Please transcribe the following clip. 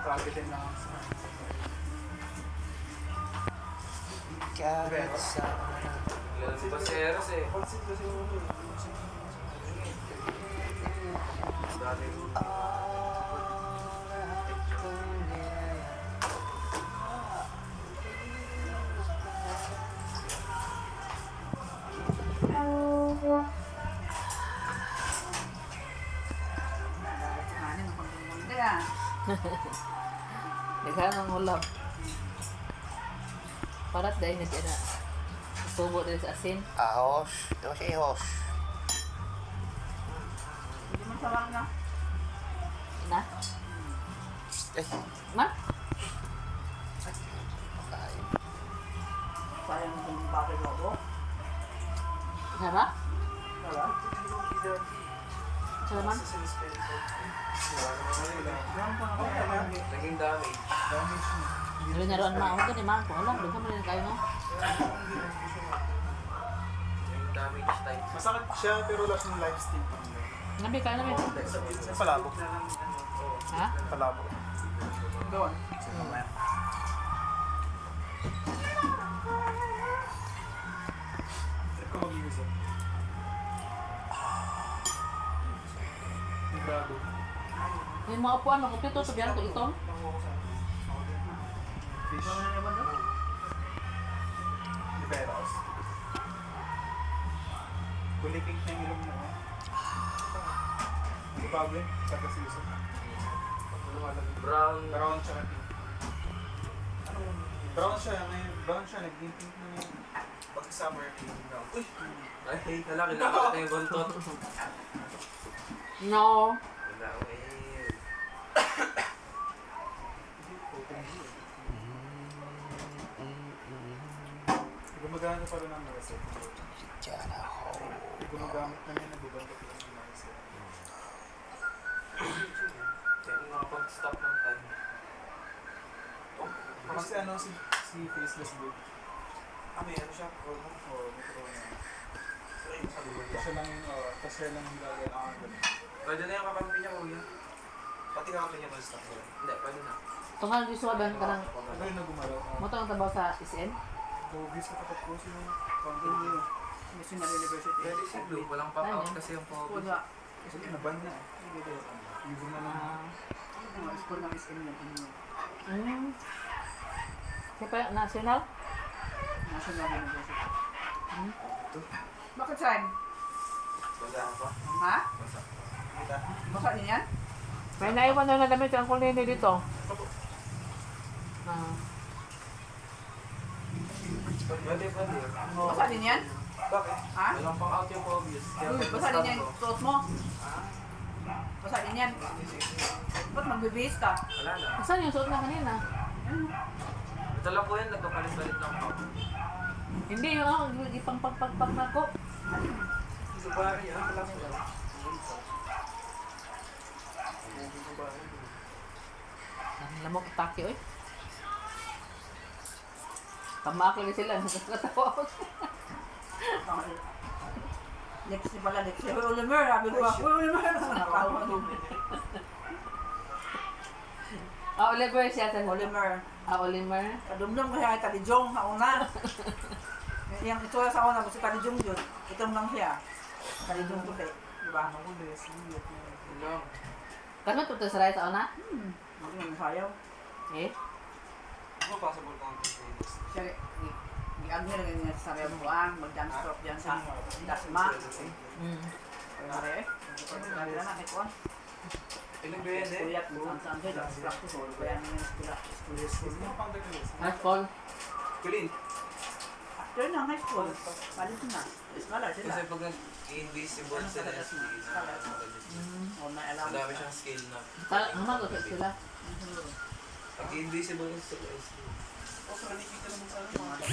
Targetin lang. Kahit sa Ilan pa si Eros eh. Pansin kasi yung ulo. Dati Daghan ang ulam. Parat dahil na siya na subo din sa asin. ahos. Ito si ahos. Hindi mo sawang na. Na? Eh, Ma? ay. Sayang yung bakit lobo. Sama? Wala. Salaman? naging damage. Dili na roon maahon ka ni Mang. Kung alam, doon ka rin kayo no? Naging damage type. Masakit siya pero last ng life steam. Nabi kayo nabi. Sa palabok. Ha? Palabok. Doon. Trip ko mag-iusap. Grabe. Yung mga upuan, mga pito, sabihan ko itong. Fish. Ano naman doon? Liberos. Kulay pink na yung ilong mo. Hindi bago yun. Saka si Yusuf. Brown. Brown tsaka pink. Brown siya. Brown siya. Naging pink na yung pag-summer pink brown. Uy! Ay, hala, kinakalat na yung buntot. No. Wala, eh. Gumagana pa rin ang reset. Diyan ako. Gumagamit na niya. Nagubantot lang yung reset. Kaya makapag-stop ng time. Kasi ano si Faceless Dude. May ano siya? Oo, may corona. Siya lang yung, tapos siya lang yung gagawin. Pwede na yung kakampi niya, kuya. Pati kakampi niya mag-stop nila. Hindi, pwede na. Tungal di suwaban ka ng Ano yung nagumalaw? mo ang trabaho sa SM? Hobbies ko kapag ko sino content niyo. National University. Pwede si Blue, walang pop-out Ano? kasi yung pop-out. Wala. Kasi naban na eh. Even na lang. Ah. Mga school ng SM na ano. Kaya pa, national? National University. Hmm? Bakit saan? Wala pa. Ha? Basta. Kita? Basa din yan? May naiwan na damit ang kulini dito. Ah. Pwede. Basa din yan? Bakit? Ha? Walang pang-out yung obvious. Kaya Uy, pag basa din yan. na-stop ko, Suot mo? Basa din yan. Ba't magbibihis ka? wala na. Saan yung suot na kanina? Ito lang po yan, nagpapalit-palit lang po. Hindi yung ipang-pagpagpag na ko. Sa bahay, ah, wala ko lang. Ang lamok itake, oy. Tamakil sila, nakakatawa ako. Next pala, next. Uy, Oliver, sabi ko. Uy, Oliver. Natawa doon. Ah, Oliver siya sa Oliver. Ah, Oliver. Kadumdum ko siya kay Talijong sa una. Yung ito sa una, si Talijong yun. Itong lang siya. Talijong puti. Diba? Ako Leslie. Lang. Kano to sa ray sa una? Hindi naman sayaw. Eh? Ano possible kung playlist? Siya, i-ag niya lang yung sa Remuan, mag-dance stop dyan sa Dasma. Mm. Pare eh. Pare na nakit ko. Ilang ba yan eh? Kuyat, saan siya, dance practice. Kaya naman yung school. Leslie mo pang Leslie. High school. Kulin. After na high school, palit na. Scholar sila. Kasi pag nag-invisible sila, O na alam. ang dami siyang skill na. Naman ko sila. Pag invisible sila, Oh, so nakikita naman sa ano.